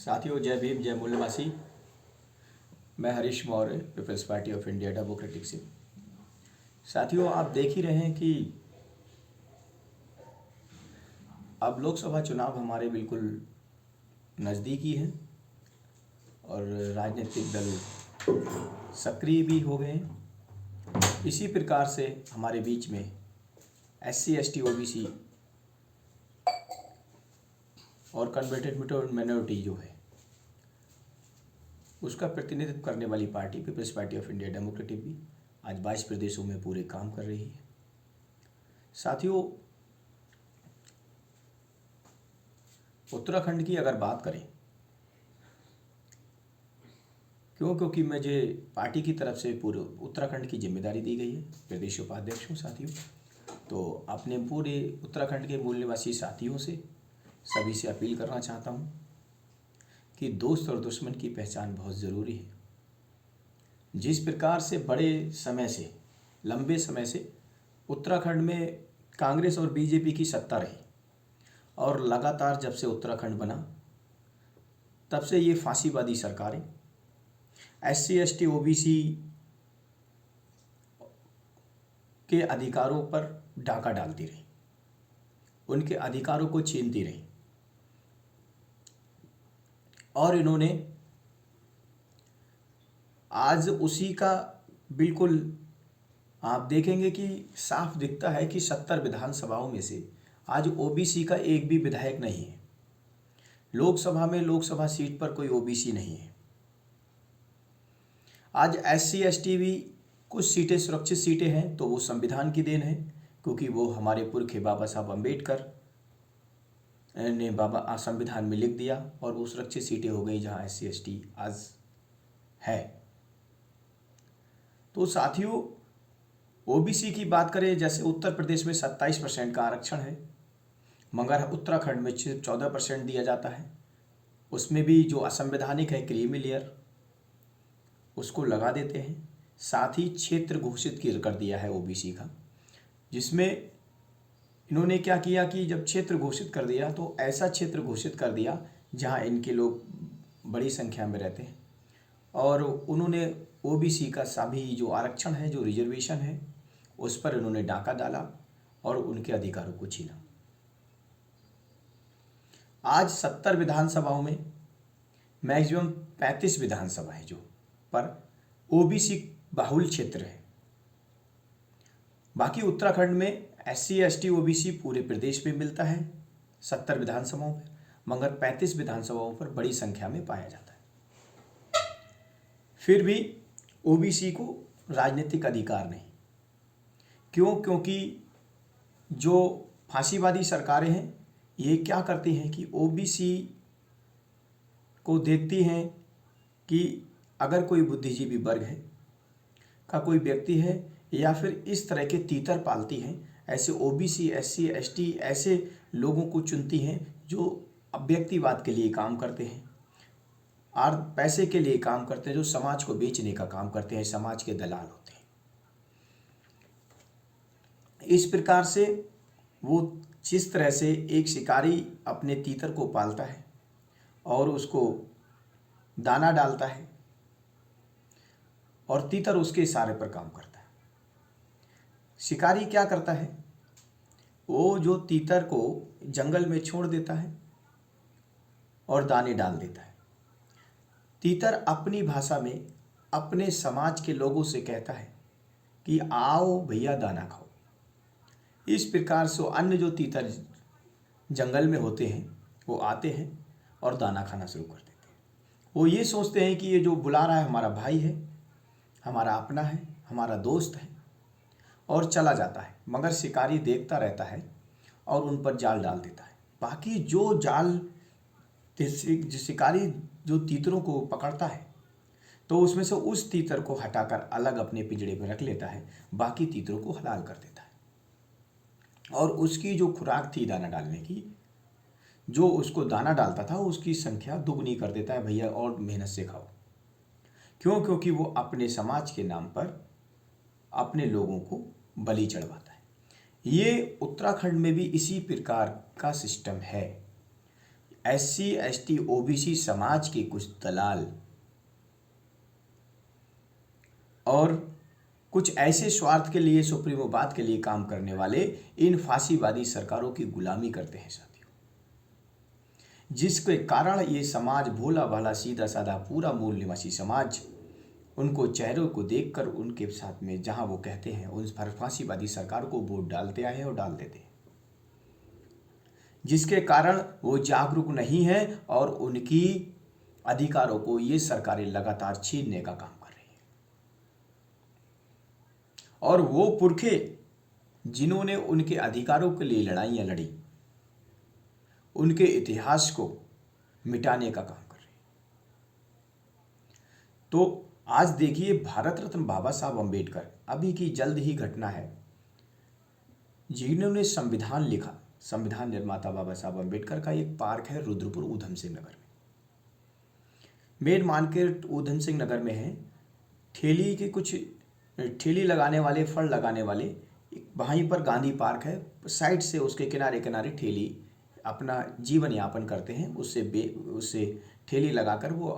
साथियों, जय भीम, जय मूल्यवासी। मैं Harish Maurya, peoples party of India democratic से। साथियों, आप देख ही रहे हैं कि अब लोकसभा चुनाव हमारे बिल्कुल नज़दीकी हैं और राजनीतिक दल सक्रिय भी हो गए हैं। इसी प्रकार से हमारे बीच में SC ST OBC और कन्वर्टेड माइनॉरिटी जो है उसका प्रतिनिधित्व करने वाली पार्टी peoples party of India democratic भी आज 22 प्रदेशों में पूरे काम कर रही है। साथियों, उत्तराखंड की अगर बात करें, क्योंकि मुझे पार्टी की तरफ से पूरे उत्तराखंड की जिम्मेदारी दी गई है, प्रदेश उपाध्यक्ष हूँ साथियों। तो अपने पूरे उत्तराखंड के मूल निवासी साथियों से सभी से अपील करना चाहता हूँ कि दोस्त और दुश्मन की पहचान बहुत ज़रूरी है। जिस प्रकार से बड़े समय से, लंबे समय से उत्तराखंड में कांग्रेस और बीजेपी की सत्ता रही और लगातार जब से उत्तराखंड बना तब से ये फांसीवादी सरकारें SC ST OBC के अधिकारों पर डाका डालती रही, उनके अधिकारों को छीनती रही और इन्होंने आज उसी का बिल्कुल आप देखेंगे कि साफ दिखता है कि 70 विधानसभाओं में से आज OBC का एक भी विधायक नहीं है। लोकसभा में लोकसभा सीट पर कोई OBC नहीं है। आज SC ST भी कुछ सीटें सुरक्षित सीटें हैं तो वो संविधान की देन है, क्योंकि वो हमारे पुरखे बाबा साहब अम्बेडकर ने संविधान में लिख दिया और वो सुरक्षित सीटें हो गई जहाँ SC ST आज है। तो साथियों, OBC की बात करें, जैसे उत्तर प्रदेश में 27% का आरक्षण है, मगर उत्तराखंड में सिर्फ 14% दिया जाता है। उसमें भी जो असंवैधानिक है क्रीमी लेयर उसको लगा देते हैं। साथ ही क्षेत्र घोषित कर दिया है OBC का, जिसमें इन्होंने क्या किया कि जब क्षेत्र घोषित कर दिया तो ऐसा क्षेत्र घोषित कर दिया जहां इनके लोग बड़ी संख्या में रहते हैं और उन्होंने OBC का सभी जो आरक्षण है, जो रिजर्वेशन है, उस पर इन्होंने डाका डाला और उनके अधिकारों को छीना। आज 70 विधानसभाओं में मैक्सिमम 35 विधानसभा है जो पर OBC बाहुल क्षेत्र है। बाकी उत्तराखंड में SC ST OBC पूरे प्रदेश में मिलता है 70 विधानसभाओं पर, मगर 35 विधानसभाओं पर बड़ी संख्या में पाया जाता है। फिर भी OBC को राजनीतिक अधिकार नहीं। क्यों? क्योंकि जो फांसीवादी सरकारें हैं ये क्या करती हैं कि OBC को देखती हैं कि अगर कोई बुद्धिजीवी वर्ग है का कोई व्यक्ति है या फिर इस तरह के तीतर पालती हैं, ऐसे OBC SC ST ऐसे लोगों को चुनती हैं जो व्यक्तिवाद के लिए काम करते हैं और पैसे के लिए काम करते हैं, जो समाज को बेचने का काम करते हैं, समाज के दलाल होते हैं। इस प्रकार से वो जिस तरह से एक शिकारी अपने तीतर को पालता है और उसको दाना डालता है और तीतर उसके इशारे पर काम करता है। शिकारी क्या करता है, वो जो तीतर को जंगल में छोड़ देता है और दाने डाल देता है। तीतर अपनी भाषा में अपने समाज के लोगों से कहता है कि आओ भैया दाना खाओ। इस प्रकार से अन्य जो तीतर जंगल में होते हैं वो आते हैं और दाना खाना शुरू कर देते हैं। वो ये सोचते हैं कि ये जो बुला रहा है हमारा भाई है, हमारा अपना है, हमारा दोस्त है, और चला जाता है। मगर शिकारी देखता रहता है और उन पर जाल डाल देता है। बाकी जो जाल शिकारी जो तीतरों को पकड़ता है तो उसमें से उस तीतर को हटाकर अलग अपने पिंजड़े में रख लेता है, बाकी तीतरों को हलाल कर देता है और उसकी जो खुराक थी दाना डालने की, जो उसको दाना डालता था उसकी संख्या दुगनी कर देता है, भैया और मेहनत से खाओ। क्यों? क्योंकि वो अपने समाज के नाम पर अपने लोगों को बलि चढ़वाता है। ये उत्तराखंड में भी इसी प्रकार का सिस्टम है। SC ST OBC समाज के कुछ दलाल और कुछ ऐसे स्वार्थ के लिए, सुप्रीमोवाद के लिए काम करने वाले इन फांसीवादी सरकारों की गुलामी करते हैं साथियों, जिसके कारण ये समाज भोला भाला सीधा साधा पूरा मूल निवासी समाज उनको चेहरों को देखकर उनके साथ में जहां वो कहते हैं उन फांसीवादी सरकार को वोट डालते आए हैं और डाल देते हैं, जिसके कारण वो जागरूक नहीं है और उनकी अधिकारों को ये सरकारें लगातार छीनने का काम कर रही हैं। और वो पुरखे जिन्होंने उनके अधिकारों के लिए लड़ाइयां लड़ी, उनके इतिहास को मिटाने का काम कर रहे हैं। तो आज देखिए, भारत रत्न बाबा साहब अम्बेडकर, अभी की जल्द ही घटना है, जिन्होंने संविधान लिखा, संविधान निर्माता बाबा साहब अम्बेडकर का एक पार्क है रुद्रपुर ऊधम सिंह नगर में। मेन मार्केट ऊधम सिंह नगर में है। ठेली के कुछ ठेली लगाने वाले, फल लगाने वाले, वहीं पर गांधी पार्क है, साइड से उसके किनारे किनारे ठेली अपना जीवन यापन करते हैं, उससे ठेली लगाकर वो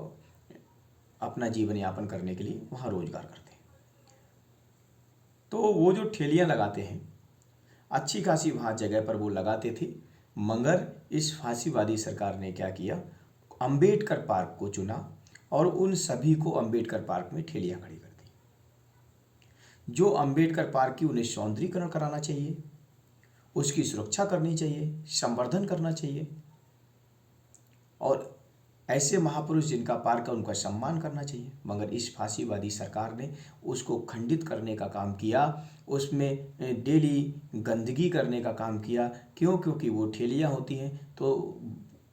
अपना जीवन यापन करने के लिए वहाँ रोजगार करते हैं। तो वो जो ठेलियाँ लगाते हैं, अच्छी खासी वहाँ जगह पर वो लगाते थे, मगर इस फांसीवादी सरकार ने क्या किया, अंबेडकर पार्क को चुना और उन सभी को अंबेडकर पार्क में ठेलियाँ खड़ी कर दी। जो अंबेडकर पार्क की उन्हें सौंदर्यीकरण कराना चाहिए, उसकी सुरक्षा करनी चाहिए, संवर्धन करना चाहिए और ऐसे महापुरुष जिनका पार्क है उनका सम्मान करना चाहिए, मगर इस फांसीवादी सरकार ने उसको खंडित करने का काम किया, उसमें डेली गंदगी करने का काम किया। क्यों? क्योंकि वो ठेलियाँ होती हैं तो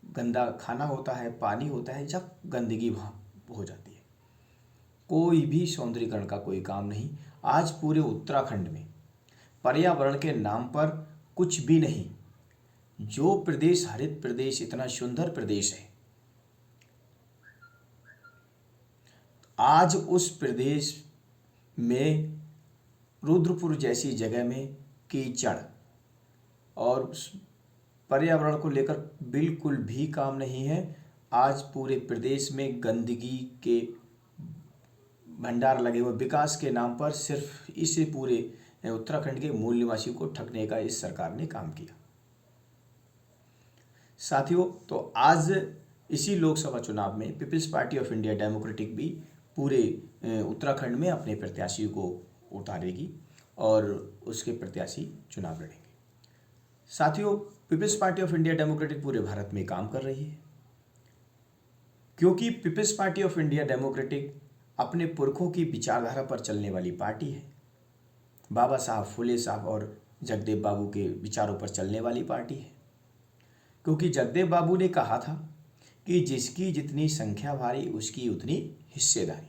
गंदा खाना होता है, पानी होता है, जब गंदगी वहाँ हो जाती है। कोई भी सौंदर्यीकरण का कोई काम नहीं। आज पूरे उत्तराखंड में पर्यावरण के नाम पर कुछ भी नहीं। जो प्रदेश हरित प्रदेश, इतना सुंदर प्रदेश है, आज उस प्रदेश में रुद्रपुर जैसी जगह में कीचड़ और पर्यावरण को लेकर बिल्कुल भी काम नहीं है। आज पूरे प्रदेश में गंदगी के भंडार लगे हुए, विकास के नाम पर सिर्फ इसे पूरे उत्तराखंड के मूल निवासियों को ठगने का इस सरकार ने काम किया। साथियों, तो आज इसी लोकसभा चुनाव में peoples party of India democratic भी पूरे उत्तराखंड में अपने प्रत्याशी को उतारेगी और उसके प्रत्याशी चुनाव लड़ेंगे। साथियों, peoples party of India democratic पूरे भारत में काम कर रही है, क्योंकि peoples party of India democratic अपने पुरखों की विचारधारा पर चलने वाली पार्टी है। बाबा साहब फुले साहब और जगदेव बाबू के विचारों पर चलने वाली पार्टी है, क्योंकि जगदेव बाबू ने कहा था कि जिसकी जितनी संख्या भारी उसकी उतनी हिस्सेदारी।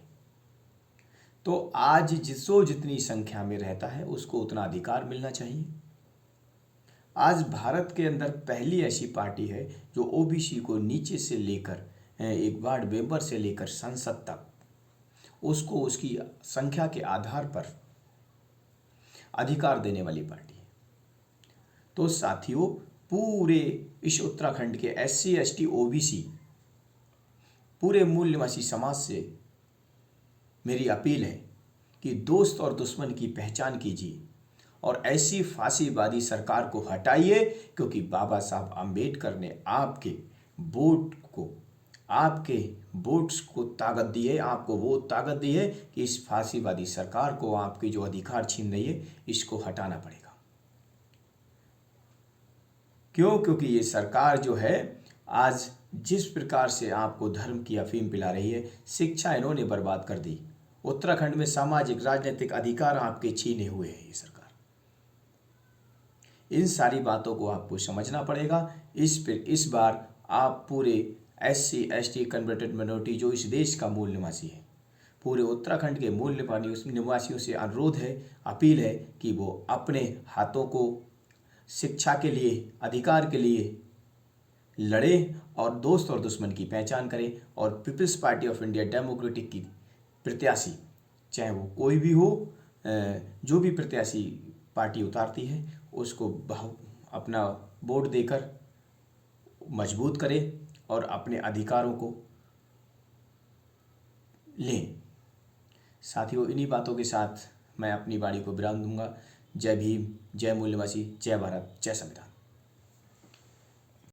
तो आज जितनी संख्या में रहता है उसको उतना अधिकार मिलना चाहिए। आज भारत के अंदर पहली ऐसी पार्टी है जो ओबीसी को नीचे से लेकर एक वार्ड मेंबर से लेकर संसद तक उसको उसकी संख्या के आधार पर अधिकार देने वाली पार्टी है। तो साथियों, पूरे इस उत्तराखंड के SC ST OBC पूरे मूल निवासी समाज से मेरी अपील है कि दोस्त और दुश्मन की पहचान कीजिए और ऐसी फांसीवादी सरकार को हटाइए, क्योंकि बाबा साहब आम्बेडकर ने आपके वोट्स को ताकत दी है, आपको वो ताकत दी है कि इस फांसीवादी सरकार को, आपके जो अधिकार छीन रही है, इसको हटाना पड़ेगा। क्यों? क्योंकि ये सरकार जो है आज जिस प्रकार से आपको धर्म की अफीम पिला रही है, शिक्षा इन्होंने बर्बाद कर दी, उत्तराखंड में सामाजिक राजनीतिक अधिकार आपके छीने हुए हैं ये सरकार। इन सारी बातों को आपको समझना पड़ेगा। इस बार आप पूरे SC ST कन्वर्टेड माइनॉरिटी जो इस देश का मूल निवासी है, पूरे उत्तराखंड के मूल निवासियों से अनुरोध है, अपील है कि वो अपने हाथों को शिक्षा के लिए, अधिकार के लिए लड़े और दोस्त और दुश्मन की पहचान करें और peoples party of India democratic की प्रत्याशी, चाहे वो कोई भी हो, जो भी प्रत्याशी पार्टी उतारती है उसको अपना वोट देकर मजबूत करें और अपने अधिकारों को लें। साथियों, इन्हीं बातों के साथ मैं अपनी वाणी को विराम दूंगा। जय भीम, जय मूल्यवासी, जय भारत, जय संविधान।